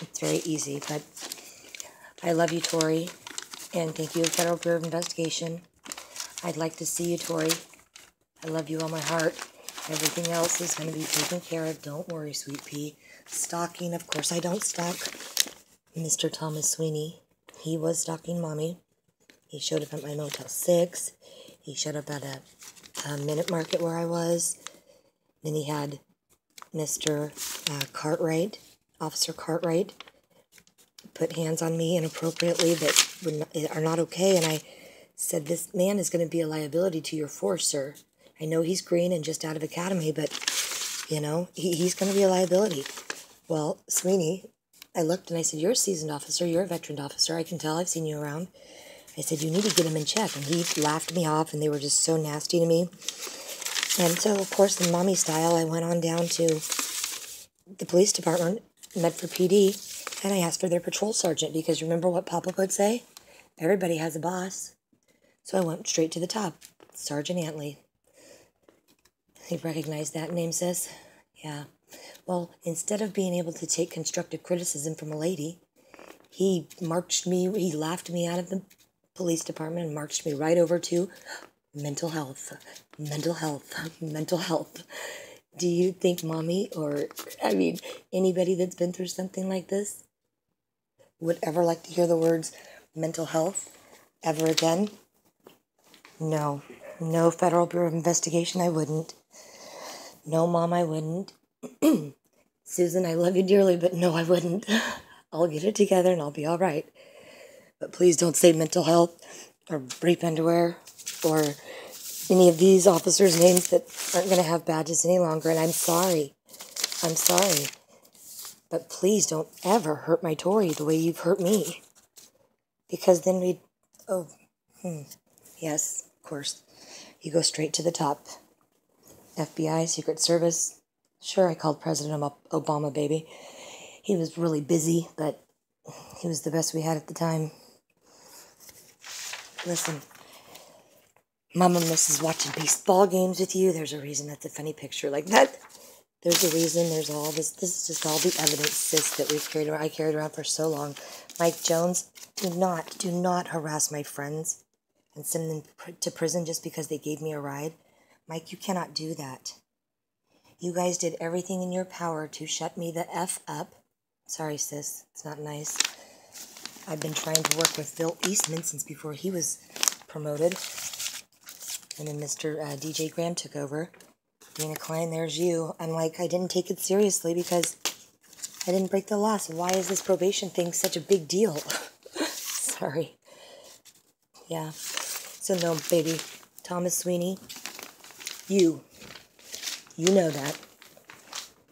It's very easy, but I love you, Tori, and thank you, Federal Bureau of Investigation. I'd like to see you, Tori. I love you all my heart. Everything else is going to be taken care of. Don't worry, sweet pea. Stalking, of course I don't stalk Mr. Thomas Sweeney. He was stalking Mommy. He showed up at my Motel 6. He showed up at a Minute Market where I was. Then he had Mr. Cartwright, Officer Cartwright, put hands on me inappropriately that are not okay. And I said, this man is going to be a liability to your force, sir. I know he's green and just out of academy, but, you know, he's going to be a liability. Well, Sweeney, I looked and I said, you're a seasoned officer. You're a veteran officer. I can tell. I've seen you around. I said, you need to get him in check. And he laughed me off, and they were just so nasty to me. And so, of course, in Mommy style, I went on down to the police department, Medford PD, and I asked for their patrol sergeant, because remember what Papa would say? Everybody has a boss. So I went straight to the top, Sergeant Antley. You recognize that name, sis? Yeah. Well, instead of being able to take constructive criticism from a lady, he laughed me out of the police department and marched me right over to mental health. Do you think Mommy, or, anybody that's been through something like this would ever like to hear the words mental health ever again? No. No, Federal Bureau of Investigation, I wouldn't. No, Mom, I wouldn't. Susan, I love you dearly, but no, I wouldn't. I'll get it together and I'll be all right. But please don't say mental health or brief underwear or any of these officers' names that aren't going to have badges any longer. And I'm sorry. But please don't ever hurt my Tori the way you've hurt me. Because then we'd... Yes, of course. You go straight to the top. FBI, Secret Service. Sure, I called President Obama, baby. He was really busy, but he was the best we had at the time. Listen, Mama misses watching baseball games with you. There's a reason that's a funny picture like that. There's a reason. There's all this. This is just all the evidence, sis, that I carried around for so long. Mike Jones, do not harass my friends and send them to prison just because they gave me a ride. Mike, you cannot do that. You guys did everything in your power to shut me the F up. Sorry, sis. It's not nice. I've been trying to work with Phil Eastman since before he was promoted. And then Mr. DJ Graham took over. Dana Klein, there's you. I'm like, I didn't take it seriously because I didn't break the law. So why is this probation thing such a big deal? Sorry. Yeah. So no, baby. Thomas Sweeney, you know that.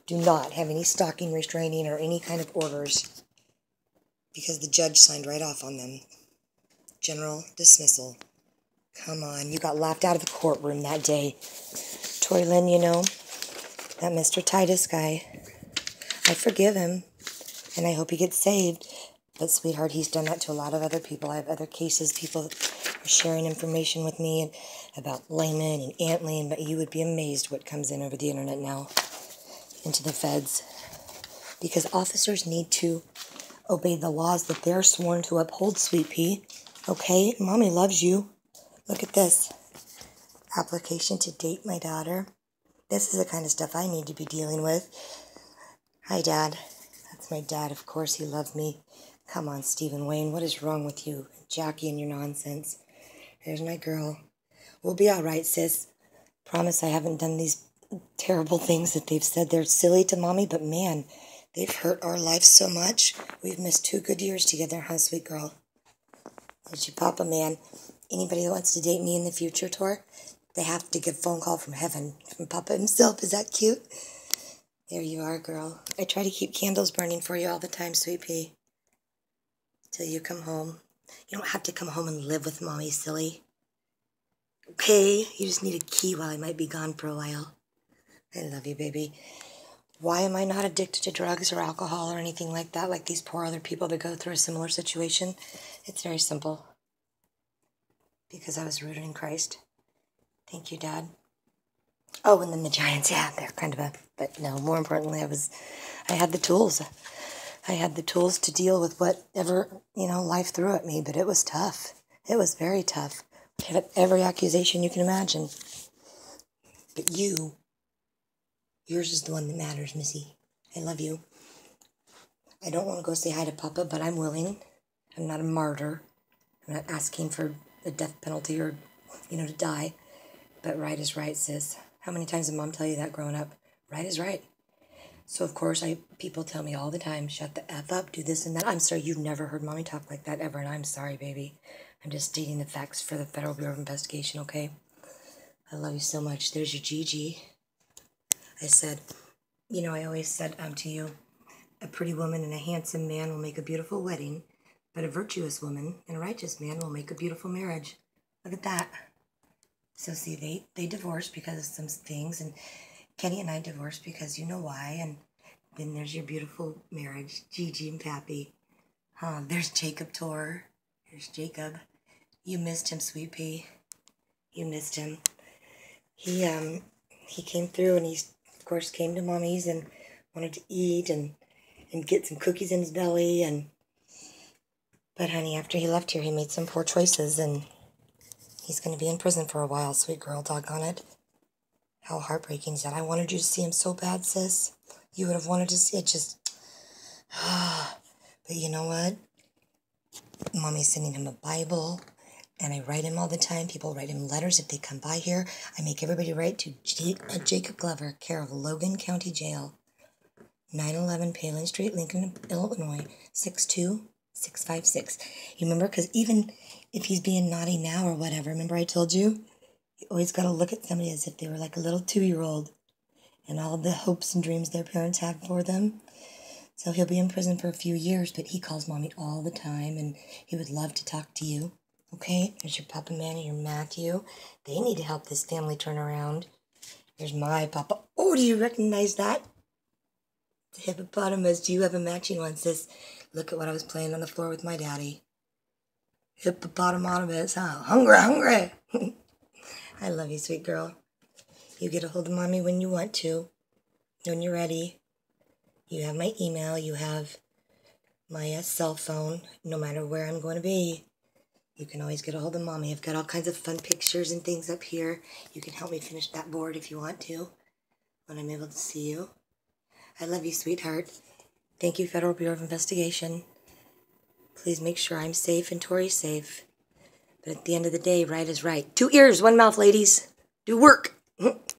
Do not have any stalking, restraining, or any kind of orders because the judge signed right off on them. General dismissal. Come on, you got laughed out of the courtroom that day. Tori Lynn, you know, that Mr. Titus guy, I forgive him, and I hope he gets saved. But, sweetheart, he's done that to a lot of other people. I have other cases. People are sharing information with me about Layman and Antley, but you would be amazed what comes in over the internet now into the feds. Because officers need to obey the laws that they're sworn to uphold, sweet pea. Okay? Mommy loves you. Look at this. Application to date my daughter. This is the kind of stuff I need to be dealing with. Hi, Dad. That's my dad, of course. He loved me. Come on, Stephen Wayne. What is wrong with you? Jackie and your nonsense. There's my girl. We'll be all right, sis. Promise I haven't done these terrible things that they've said. They're silly to Mommy, but man, they've hurt our lives so much. We've missed 2 good years together, huh, sweet girl? There's your papa, man. Anybody that wants to date me in the future, Tor, they have to get a phone call from heaven, from Papa himself. Is that cute? There you are, girl. I try to keep candles burning for you all the time, sweet pea. Till you come home. You don't have to come home and live with Mommy, silly. Okay? You just need a key while I might be gone for a while. I love you, baby. Why am I not addicted to drugs or alcohol or anything like that, like these poor other people that go through a similar situation? It's very simple. Because I was rooted in Christ. Thank you, Dad. Oh, and then the Giants, yeah, they're kind of but no, more importantly, I had the tools. I had the tools to deal with whatever, life threw at me, but it was tough. It was very tough. I had every accusation you can imagine. But yours is the one that matters, Missy. I love you. I don't want to go say hi to Papa, but I'm willing. I'm not a martyr. I'm not asking for the death penalty or, to die. But right is right, sis. How many times did Mom tell you that growing up? Right is right. So, of course, people tell me all the time, shut the F up, do this and that. I'm sorry, you've never heard Mommy talk like that ever, and I'm sorry, baby. I'm just stating the facts for the Federal Bureau of Investigation, okay? I love you so much. There's your Gigi. I said, I always said to you, a pretty woman and a handsome man will make a beautiful wedding, but a virtuous woman and a righteous man will make a beautiful marriage. Look at that. So see, they divorced because of some things, and Kenny and I divorced because you know why, and then there's your beautiful marriage, Gigi and Pappy. There's Jacob Tor. There's Jacob. You missed him, Sweet Pea. You missed him. He came through, and he, of course, came to Mommy's and wanted to eat and get some cookies in his belly, but honey, after he left here, he made some poor choices, and he's going to be in prison for a while, sweet girl, doggone it. How heartbreaking is that? I wanted you to see him so bad, sis. You would have wanted to see it, just... But you know what? Mommy's sending him a Bible, and I write him all the time. People write him letters if they come by here. I make everybody write to Jacob Glover, care of Logan County Jail, 911 Palin Street, Lincoln, Illinois, 62656. You remember? Because even if he's being naughty now or whatever, remember I told you? You always got to look at somebody as if they were like a little 2-year-old and all the hopes and dreams their parents have for them. So he'll be in prison for a few years, but he calls Mommy all the time, and he would love to talk to you. Okay? There's your Papa Man and your Matthew. They need to help this family turn around. Here's my Papa. Oh, do you recognize that? The hippopotamus. Do you have a matching one, sis? Look at what I was playing on the floor with my daddy. Hippopotamus, huh? Hungry. I love you, sweet girl. You get a hold of Mommy when you want to, when you're ready. You have my email. You have my cell phone. No matter where I'm going to be, you can always get a hold of Mommy. I've got all kinds of fun pictures and things up here. You can help me finish that board if you want to, when I'm able to see you. I love you, sweetheart. Thank you, Federal Bureau of Investigation. Please make sure I'm safe and Tori's safe. But at the end of the day, right is right. 2 ears, 1 mouth, ladies. Do work.